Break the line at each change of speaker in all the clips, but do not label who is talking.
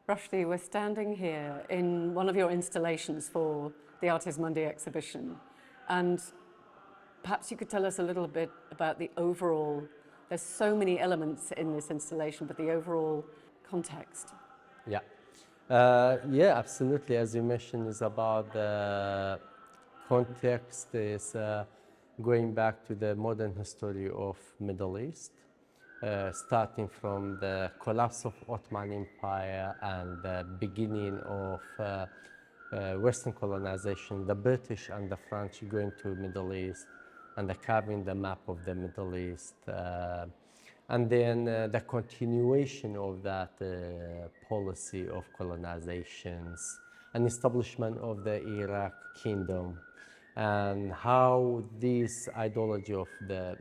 Rushdi, we're standing here in one of your installations for the Artist Mundi exhibition, and perhaps you could tell us a little bit about the overall, there's so many elements in this installation, but the overall context.
Yeah, absolutely. As you mentioned, is about the context is going back to the modern history of Middle East, starting from the collapse of Ottoman Empire and the beginning of Western colonization, the British and the French going to Middle East and carving the map of the Middle East. And then the continuation of that policy of colonizations and establishment of the Iraq kingdom, and how this ideology of the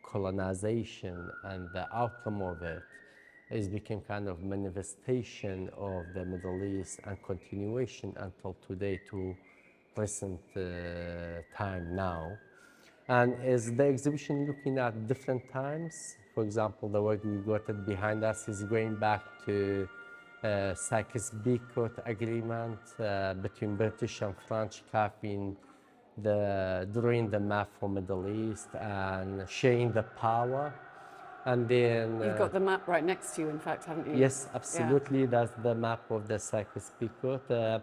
colonization and the outcome of it is became kind of manifestation of the Middle East and continuation until today to present time now. And is the exhibition looking at different times? For example, the work we got behind us is going back to Sykes-Picot agreement between British and French, carving drawing the map for Middle East and sharing the power. And then
you've got the map right next to you, in fact, haven't you?
Yes, absolutely. Yeah. That's the map of the Sykes-Picot.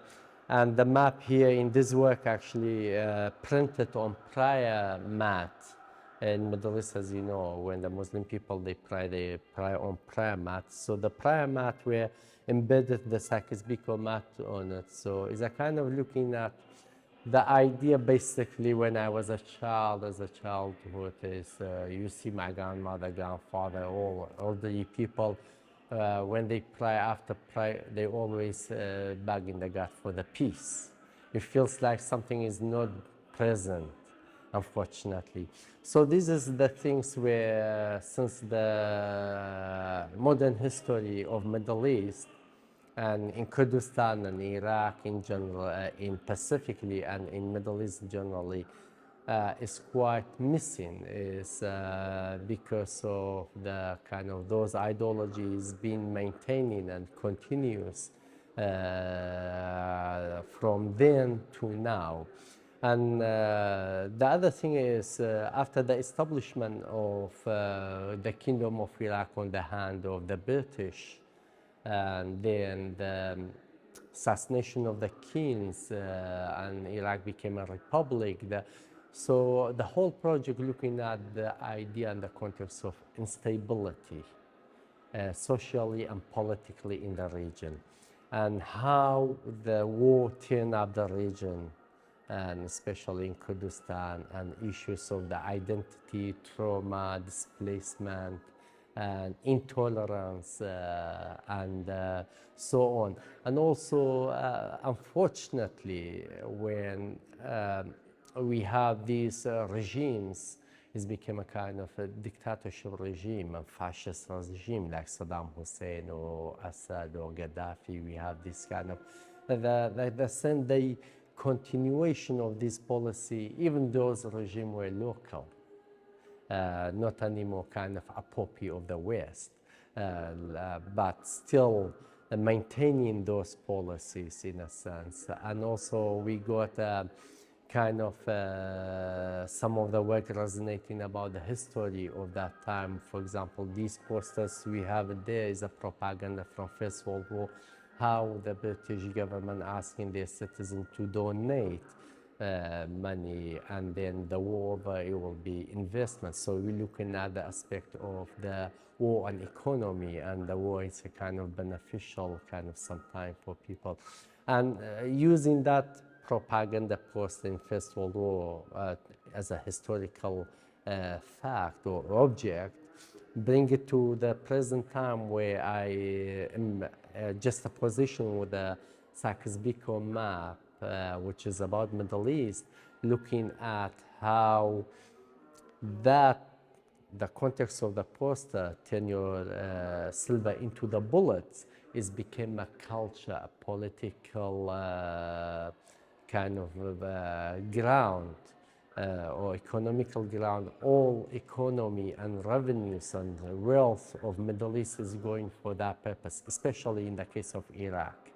And the map here in this work actually printed on prayer mat in Middle East, as you know, when the Muslim people, they pray on prayer mats. So the prayer mat, we embedded the Sykes-Picot mat on it. So it's a kind of looking at the idea basically when I was a child, as a childhood, is you see my grandmother, grandfather, all the people, when they pray, after pray, they always begging the God for the peace. It feels like something is not present, unfortunately. So this is the things where, since the modern history of Middle East, and in Kurdistan and Iraq in general, in specifically and in Middle East generally, is quite missing, is because of the kind of those ideologies being maintaining and continuous from then to now. And the other thing is, after the establishment of the Kingdom of Iraq on the hand of the British, and then the assassination of the kings, and Iraq became a republic. So the whole project looking at the idea and the context of instability, socially and politically in the region, and how the war turned up the region, and especially in Kurdistan, and issues of the identity, trauma, displacement, and intolerance, and so on. And also, unfortunately, when we have these regimes, it's become a kind of a dictatorship regime, a fascist regime like Saddam Hussein or Assad or Gaddafi. We have this kind of the continuation of this policy, even those regimes were local. Not anymore kind of a copy of the West, but still maintaining those policies in a sense. And also we got kind of some of the work resonating about the history of that time. For example, these posters we have there is a propaganda from First World War, how the British government asking their citizens to donate money, and then the war over, it will be investment. So we're looking at the aspect of the war and economy, and the war is a kind of beneficial kind of sometime for people. And using that propaganda post in First World War as a historical fact or object, bring it to the present time where I am just a position with the Sykes-Picot map, which is about Middle East, looking at how the context of the poster, turn your silver into the bullets, is became a culture, a political kind of ground or economical ground, all economy and revenues and wealth of Middle East is going for that purpose, especially in the case of Iraq.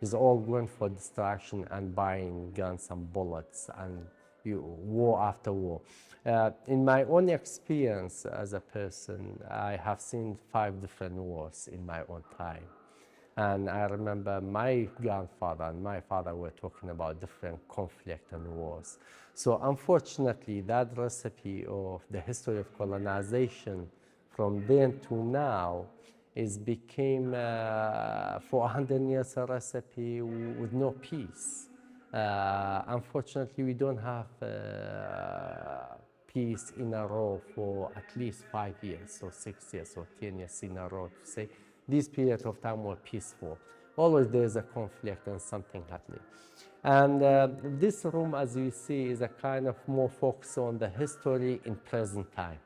It's all going for distraction and buying guns and bullets and war after war. In my own experience as a person, I have seen 5 different wars in my own time. And I remember my grandfather and my father were talking about different conflict and wars. So unfortunately, that recipe of the history of colonization from then to now became for 100 years a recipe with no peace. Unfortunately, we don't have peace in a row for at least 5 years or 6 years or 10 years in a row to say this period of time were peaceful. Always there's a conflict and something happening. And this room, as you see, is a kind of more focus on the history in present time.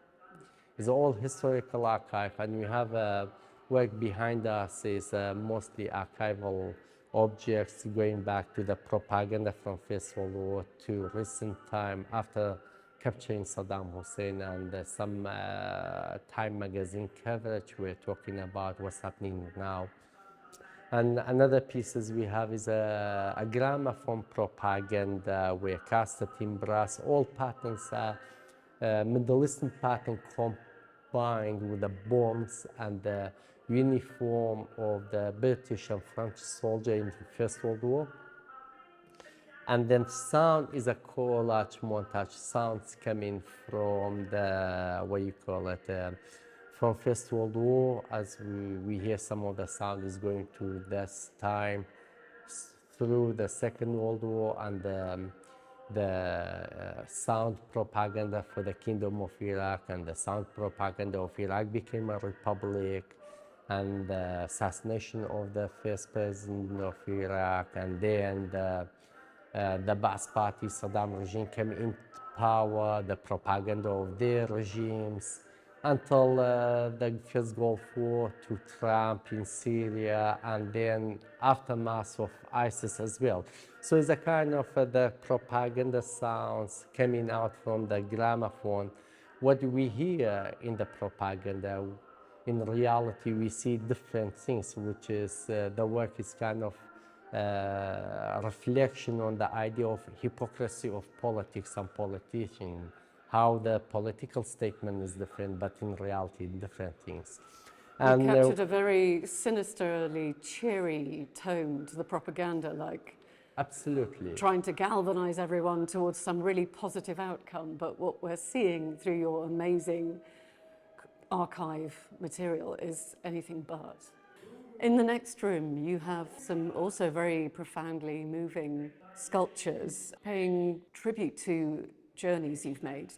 It's all historical archive, and we have work behind us is mostly archival objects going back to the propaganda from First World War to recent time after capturing Saddam Hussein, and some Time magazine coverage. We're talking about what's happening now. And another pieces we have is a gramophone propaganda where casted in brass. All patterns are Middle Eastern pattern combined with the bombs and the uniform of the British and French soldier in the First World War. And then sound is a collage montage, sounds coming from the, what you call it, from First World War, as we hear some of the sound is going to this time through the Second World War, and the sound propaganda for the Kingdom of Iraq, and the sound propaganda of Iraq became a republic, and the assassination of the first president of Iraq, and then the Ba'ath Party, Saddam regime came into power, the propaganda of their regimes, until the First Gulf War to Trump in Syria, and then aftermath of ISIS as well. So it's a kind of the propaganda sounds coming out from the gramophone. What we hear in the propaganda, in reality, we see different things, which is the work is kind of reflection on the idea of hypocrisy of politics and politicians, how the political statement is different, but in reality, different things.
And you captured a very sinisterly cheery tone to the propaganda, like
absolutely
trying to galvanize everyone towards some really positive outcome. But what we're seeing through your amazing archive material is anything but. In the next room, you have some also very profoundly moving sculptures paying tribute to journeys you've made.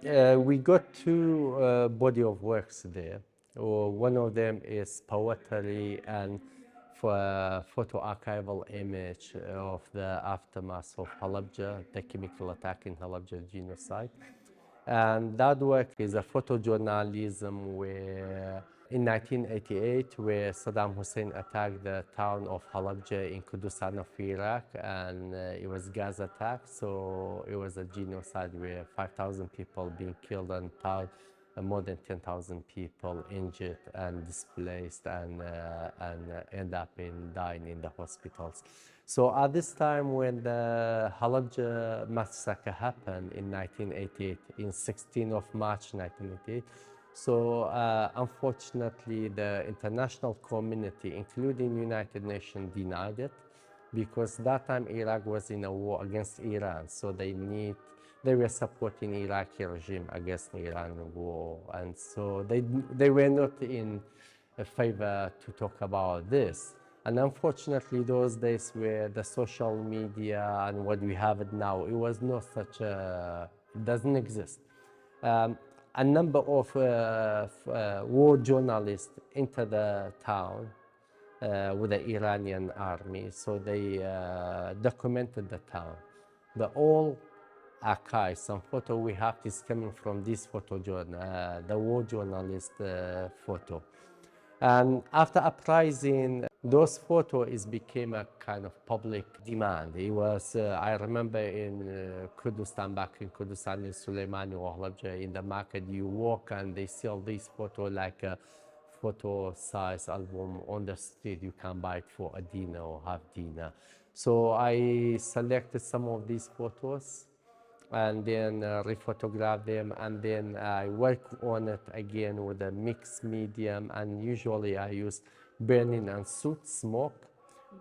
We got 2 body of works there. One of them is poetry and for a photo archival image of the aftermath of Halabja, the chemical attack in Halabja genocide. And that work is a photojournalism where in 1988, where Saddam Hussein attacked the town of Halabja in Kurdistan of Iraq, and it was gas attack, so it was a genocide where 5,000 people being killed and more than 10,000 people injured and displaced and end up dying in the hospitals. So at this time when the Halabja massacre happened in 1988, in 16th of March 1988, so unfortunately the international community, including United Nations, denied it, because that time Iraq was in a war against Iran, so they were supporting Iraqi regime against the Iran war, and so they were not in favor to talk about this. And unfortunately, those days where the social media and what we have it now, it was not such a, it doesn't exist. A number of war journalists entered the town with the Iranian army, so they documented the town. The all archives, some photo we have is coming from this photo journal, the war journalist photo. And after uprising, those photos became a kind of public demand. It was, I remember in Kurdistan, back in Kurdistan, in Suleimani or in the market, you walk and they sell these photos like a photo size album on the street. You can buy it for a dinar or half dinar. So I selected some of these photos and then rephotograph them, and then I work on it again with a mixed medium, and usually I use burning and soot, smoke,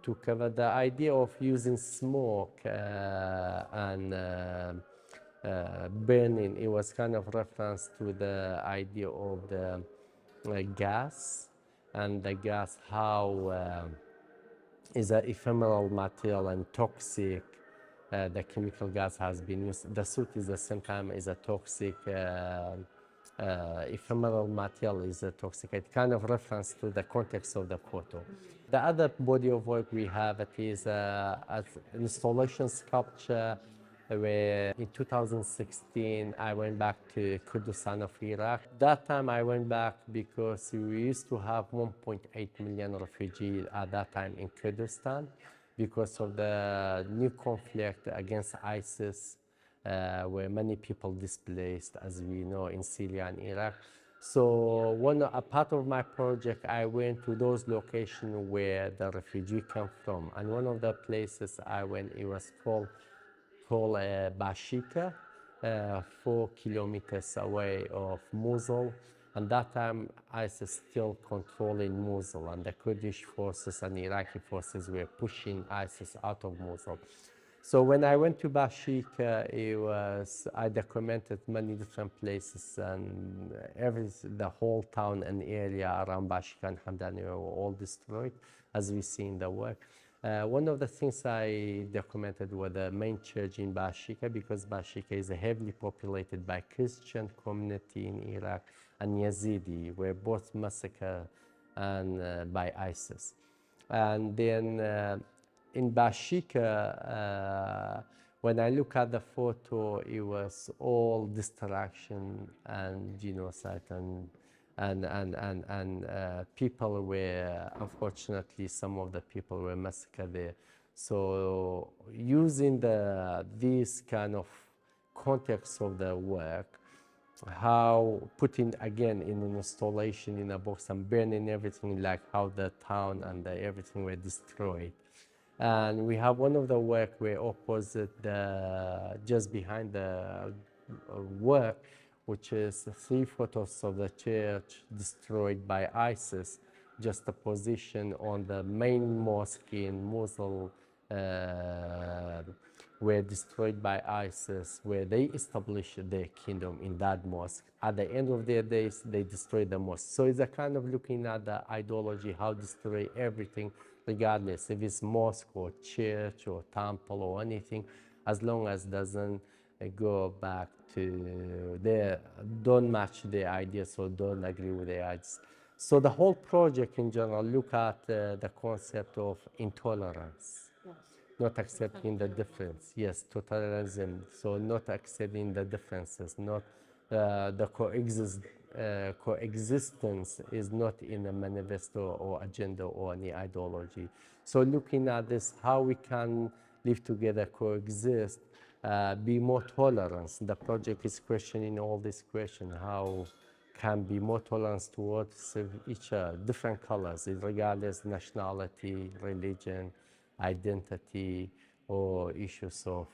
to cover. The idea of using smoke and burning, it was kind of reference to the idea of the gas, and the gas how is an ephemeral material and toxic. The chemical gas has been used. The soot is the same time is a toxic. Ephemeral material is a toxic. It kind of reference to the context of the photo. The other body of work we have, it is an installation sculpture where in 2016 I went back to Kurdistan of Iraq. That time I went back because we used to have 1.8 million refugees at that time in Kurdistan because of the new conflict against ISIS, where many people displaced, as we know, in Syria and Iraq. So a part of my project, I went to those locations where the refugee come from. And one of the places I went, it was called Bashika, 4 kilometers away of Mosul. And that time, ISIS still controlling Mosul, and the Kurdish forces and Iraqi forces were pushing ISIS out of Mosul. So when I went to Bashika, I documented many different places, and the whole town and area around Bashika and Hamdani were all destroyed, as we see in the work. One of the things I documented was the main church in Bashika, because Bashika is heavily populated by Christian community in Iraq and Yazidi, were both massacred by ISIS. And then in Bashika, when I look at the photo, it was all destruction and genocide, and people were, unfortunately, some of the people were massacred there. So using this kind of context of the work, how putting again in an installation in a box and burning everything, like how the town and everything were destroyed. And we have one of the work where opposite just behind the work, which is 3 photos of the church destroyed by ISIS, just a position on the main mosque in Mosul, were destroyed by ISIS, where they established their kingdom in that mosque. At the end of their days, they destroyed the mosque. So it's a kind of looking at the ideology, how destroy everything, regardless if it's mosque or church or temple or anything, as long as doesn't go back to don't match their ideas or don't agree with their ideas. So the whole project in general look at the concept of intolerance. Yes. Not accepting the difference. Yes, totalitarianism. So not accepting the differences, not the coexistence is not in a manifesto or agenda or any ideology. So looking at this, how we can live together, coexist, be more tolerant. The project is questioning all these questions, how can be more tolerant towards each different colors, regardless nationality, religion, identity, or issues of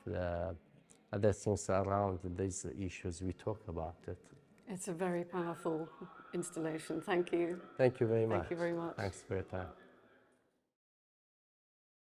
other things around these issues we talk about it.
It's a very powerful installation. Thank you.
Thank you very much.
Thank you very much.
Thanks for your time.